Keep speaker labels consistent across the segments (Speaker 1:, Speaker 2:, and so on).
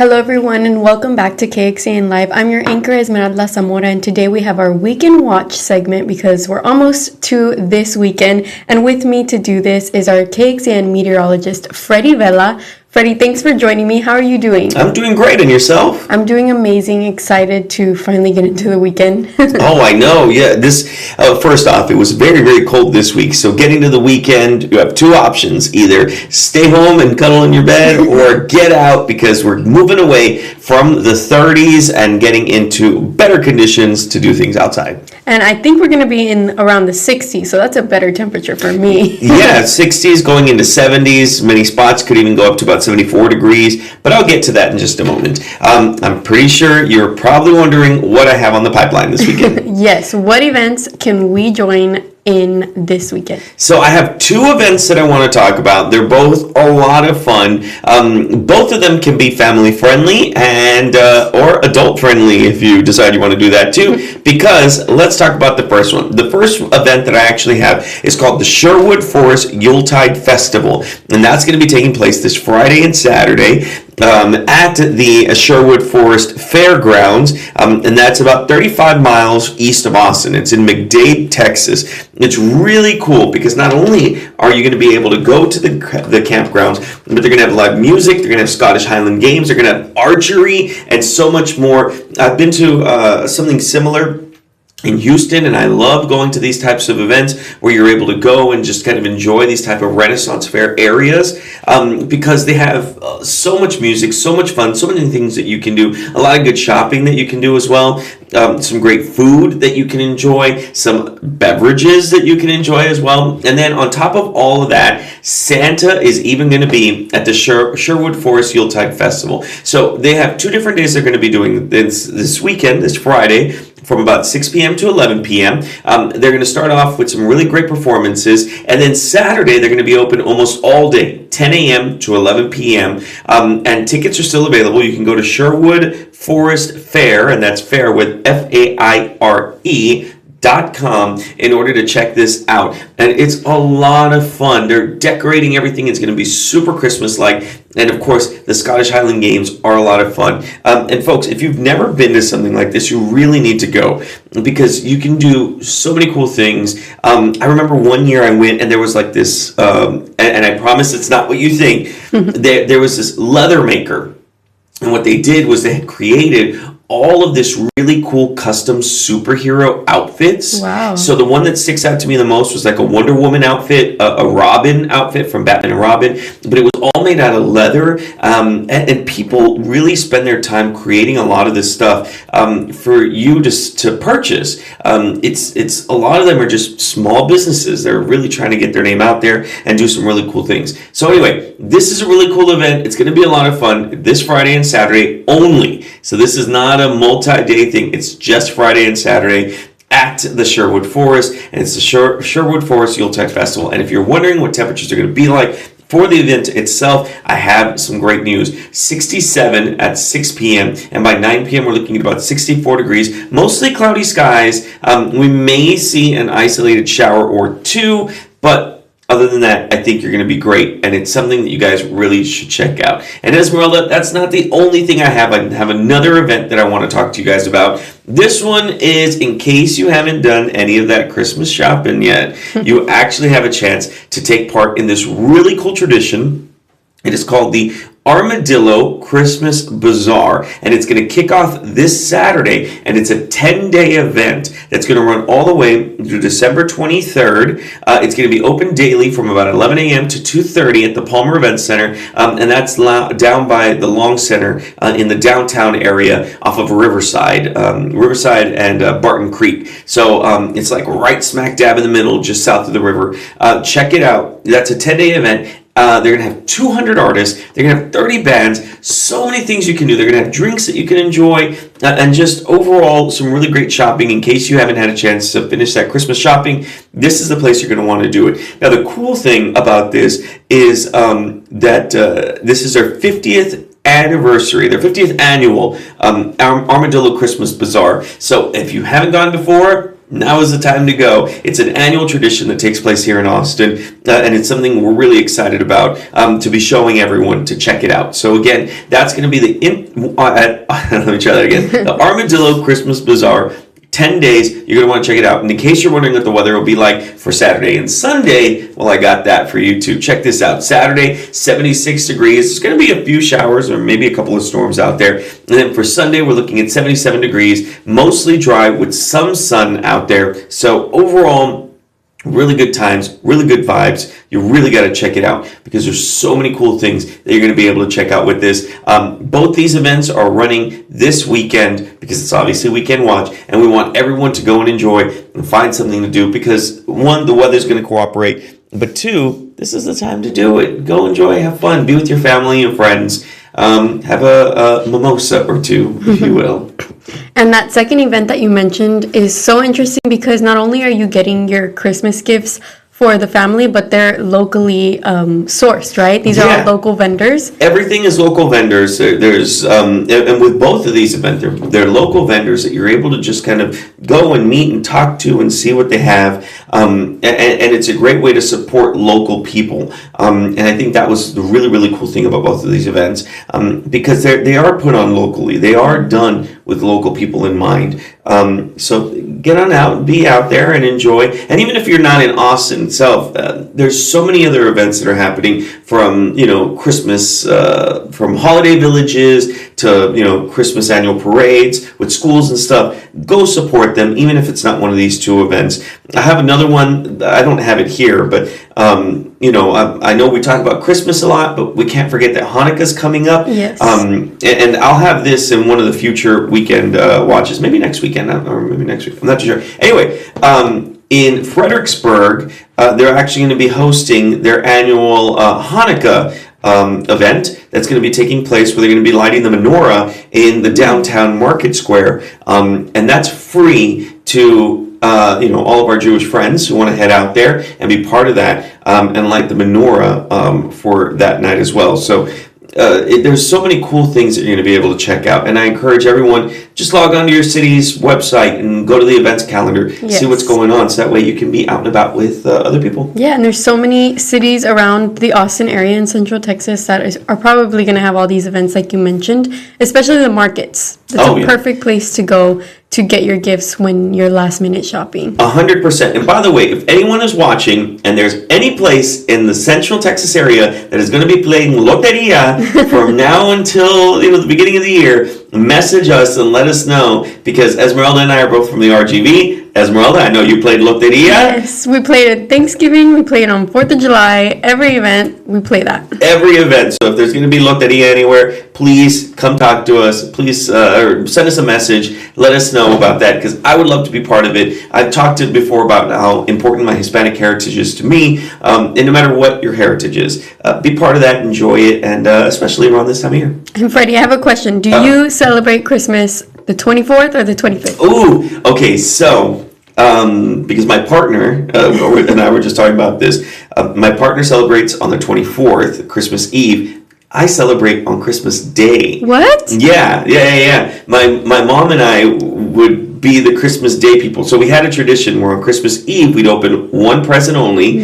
Speaker 1: Hello everyone and welcome back to KXAN Live. I'm your anchor Esmeralda Zamora and today we have our Weekend Watch segment because we're almost to this weekend, and with me to do this is our KXAN meteorologist Freddie Vela. Freddie, thanks for joining me. How are you doing?
Speaker 2: I'm doing great, and yourself?
Speaker 1: I'm doing amazing, excited to finally get into the weekend.
Speaker 2: Oh, I know. Yeah, first off, it was very, very cold this week. So getting to the weekend, you have two options. Either stay home and cuddle in your bed or get out because we're moving away from the 30s and getting into better conditions to do things outside.
Speaker 1: And I think we're going to be in around the 60s, so that's a better temperature for me.
Speaker 2: Yeah, 60s going into 70s. Many spots could even go up to about 74 degrees, but I'll get to that in just a moment. I'm pretty sure you're probably wondering what I have on the pipeline this weekend.
Speaker 1: Yes, what events can we join in this weekend?
Speaker 2: So I have two events that I want to talk about. They're both a lot of fun. Both of them can be family friendly and or adult friendly if you decide you want to do that too. Because let's talk about the first one. The first event that I actually have is called the Sherwood Yuletide Festival, and that's going to be taking place this Friday and Saturday at the Sherwood Forest Fairgrounds, and that's about 35 miles east of Austin. It's in McDade, Texas. It's really cool because not only are you going to be able to go to the campgrounds, but they're going to have live music, they're going to have Scottish Highland games, they're going to have archery, and so much more. I've been to something similar in Houston, and I love going to these types of events where you're able to go and just kind of enjoy these type of Renaissance fair areas because they have so much music, so much fun, so many things that you can do, a lot of good shopping that you can do as well, some great food that you can enjoy, some beverages that you can enjoy as well, and then on top of all of that, Santa is even going to be at the Sherwood Forest Yuletide Festival. So they have two different days they're going to be doing this weekend, this Friday, from about 6 p.m. to 11 p.m. They're going to start off with some really great performances, and then Saturday they're going to be open almost all day, 10 a.m. to 11 p.m. And tickets are still available. You can go to Sherwood Forest Fair, and that's fair with FAIRE.com in order to check this out. And it's a lot of fun. They're decorating everything. It's going to be super Christmas-like. And of course, the Scottish Highland Games are a lot of fun. And folks, if you've never been to something like this, you really need to go because you can do so many cool things. I remember one year I went and there was like this, and I promise it's not what you think. There was this leather maker. And what they did was they had created all of this really cool custom superhero outfits.
Speaker 1: Wow.
Speaker 2: So the one that sticks out to me the most was like a Wonder Woman outfit, a Robin outfit from Batman and Robin, but it was all made out of leather, and people really spend their time creating a lot of this stuff for you to purchase. It's a lot of them are just small businesses. They're really trying to get their name out there and do some really cool things. So anyway, this is a really cool event. It's going to be a lot of fun this Friday and Saturday only. So this is not a multi-day thing. It's just Friday and Saturday at the Sherwood Forest, and it's the Sherwood Forest Yuletide Festival. And if you're wondering what temperatures are going to be like for the event itself, I have some great news. 67 at 6 p.m. and by 9 p.m. we're looking at about 64 degrees, mostly cloudy skies. We may see an isolated shower or two, but other than that, I think you're going to be great, and it's something that you guys really should check out. And Esmeralda, that's not the only thing I have. I have another event that I want to talk to you guys about. This one is in case you haven't done any of that Christmas shopping yet. You actually have a chance to take part in this really cool tradition. It is called the Armadillo Christmas Bazaar, and it's going to kick off this Saturday, and it's a 10-day event that's going to run all the way through December 23rd. It's going to be open daily from about 11 a.m. to 2:30 at the Palmer Event Center, and that's down by the Long Center in the downtown area off of Riverside and Barton Creek. So it's like right smack dab in the middle, just south of the river. Check it out. That's a 10-day event. They're going to have 200 artists. They're going to have 30 bands. So many things you can do. They're going to have drinks that you can enjoy. And just overall, some really great shopping. In case you haven't had a chance to finish that Christmas shopping, this is the place you're going to want to do it. Now, the cool thing about this is that this is their 50th anniversary, their 50th annual Armadillo Christmas Bazaar. So if you haven't gone before, now is the time to go. It's an annual tradition that takes place here in Austin, and it's something we're really excited about to be showing everyone to check it out. So again, that's going to be let me try that again. The Armadillo Christmas Bazaar. 10 days, you're going to want to check it out. And in case you're wondering what the weather will be like for Saturday and Sunday, well, I got that for you too. Check this out. Saturday, 76 degrees. There's going to be a few showers or maybe a couple of storms out there. And then for Sunday, we're looking at 77 degrees, mostly dry with some sun out there. So overall, really good times, really good vibes. You really got to check it out because there's so many cool things that you're going to be able to check out with this. Both these events are running this weekend because it's obviously Weekend Watch, and we want everyone to go and enjoy and find something to do because, one, the weather's going to cooperate, but two, this is the time to do it. Go enjoy, have fun, be with your family and friends. Have a mimosa or two, if you will.
Speaker 1: And that second event that you mentioned is so interesting because not only are you getting your Christmas gifts for the family, but they're locally sourced, right? These are all local vendors.
Speaker 2: Everything is local vendors. There's and with both of these events, they're local vendors that you're able to just kind of go and meet and talk to and see what they have. And it's a great way to support local people. And I think that was the really, really cool thing about both of these events because they are put on locally. They are done with local people in mind. So get on out, be out there and enjoy. And even if you're not in Austin itself, there's so many other events that are happening from, Christmas, from holiday villages to, Christmas annual parades with schools and stuff. Go support them, even if it's not one of these two events. I have another one. I don't have it here, but I know we talk about Christmas a lot, but we can't forget that Hanukkah's coming up.
Speaker 1: Yes.
Speaker 2: And I'll have this in one of the future weekend watches, maybe next weekend or maybe next week. I'm not too sure. Anyway, in Fredericksburg, they're actually going to be hosting their annual Hanukkah event that's going to be taking place where they're going to be lighting the menorah in the downtown market square. And that's free to all of our Jewish friends who want to head out there and be part of that and light the menorah for that night as well. So there's so many cool things that you're going to be able to check out. And I encourage everyone, just log on to your city's website and go to the events calendar, see what's going on. So that way you can be out and about with other people.
Speaker 1: Yeah, and there's so many cities around the Austin area in Central Texas that are probably going to have all these events like you mentioned, especially the markets. It's a perfect place to go to get your gifts when you're last minute shopping. 100%.
Speaker 2: And by the way, if anyone is watching and there's any place in the Central Texas area that is going to be playing Loteria from now until the beginning of the year, message us and let us know, because Esmeralda and I are both from the RGV. Esmeralda, I know you played Loteria.
Speaker 1: Yes, we played at Thanksgiving, we played on 4th of July, every event, we play that.
Speaker 2: Every event. So if there's going to be Loteria anywhere, please come talk to us. Please or send us a message. Let us know about that, because I would love to be part of it. I've talked before about how important my Hispanic heritage is to me, and no matter what your heritage is, be part of that, enjoy it, and especially around this time of year.
Speaker 1: And Freddie, I have a question. Do you celebrate Christmas the 24th or the 25th?
Speaker 2: Ooh, okay, so because my partner and I were just talking about this, my partner celebrates on the 24th, Christmas Eve. I celebrate on Christmas Day.
Speaker 1: What?
Speaker 2: Yeah. My mom and I would be the Christmas Day people. So we had a tradition where on Christmas Eve we'd open one present only,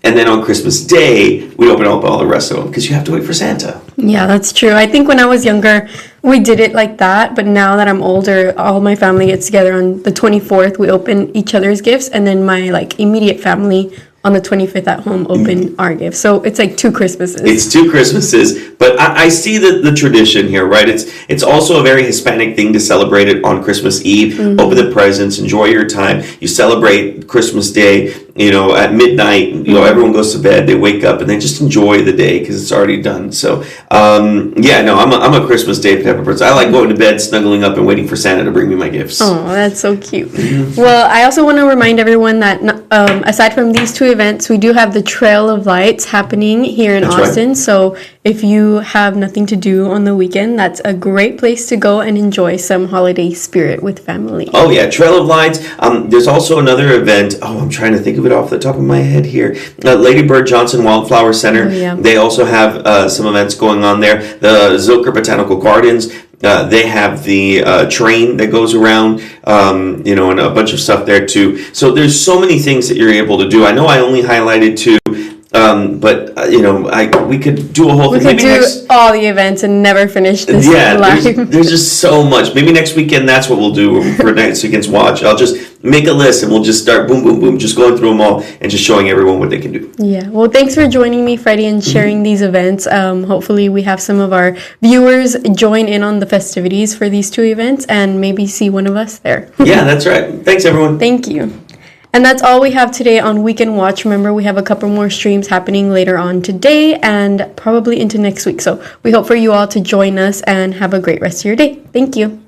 Speaker 2: and then on Christmas Day we'd open up all the rest of them, because you have to wait for Santa.
Speaker 1: Yeah, that's true. I think when I was younger, we did it like that. But now that I'm older, all my family gets together on the 24th. We open each other's gifts, and then my immediate family on the 25th at home open our gifts. So it's like two Christmases.
Speaker 2: It's two Christmases, but I see the tradition here, right? It's also a very Hispanic thing to celebrate it on Christmas Eve. Open the presents, enjoy your time. You celebrate Christmas Day, at midnight, everyone goes to bed, they wake up and they just enjoy the day because it's already done. So, I'm a Christmas Day type of person. I like going to bed, snuggling up and waiting for Santa to bring me my gifts.
Speaker 1: Oh, that's so cute. Well, I also want to remind everyone that aside from these two events, we do have the Trail of Lights happening here in Austin. Right. So if you have nothing to do on the weekend, that's a great place to go and enjoy some holiday spirit with family.
Speaker 2: Oh yeah, Trail of Lights. There's also another event. I'm trying to think of it off the top of my head here. Lady Bird Johnson Wildflower Center. Oh, yeah. They also have some events going on there. The Zilker Botanical Gardens. They have the train that goes around, and a bunch of stuff there too. So there's so many things that you're able to do. I know I only highlighted two, but we could do a whole
Speaker 1: We
Speaker 2: thing.
Speaker 1: could
Speaker 2: Maybe
Speaker 1: do all the events and never finish this live.
Speaker 2: there's just so much. Maybe next weekend that's what we'll do for next weekend's watch. I'll just make a list and we'll just start boom, boom, boom, just going through them all and just showing everyone what they can do.
Speaker 1: Yeah. Well, thanks for joining me, Freddie, and sharing these events. Hopefully we have some of our viewers join in on the festivities for these two events and maybe see one of us there.
Speaker 2: Yeah, that's right. Thanks, everyone.
Speaker 1: Thank you. And that's all we have today on Weekend Watch. Remember, we have a couple more streams happening later on today and probably into next week. So we hope for you all to join us and have a great rest of your day. Thank you.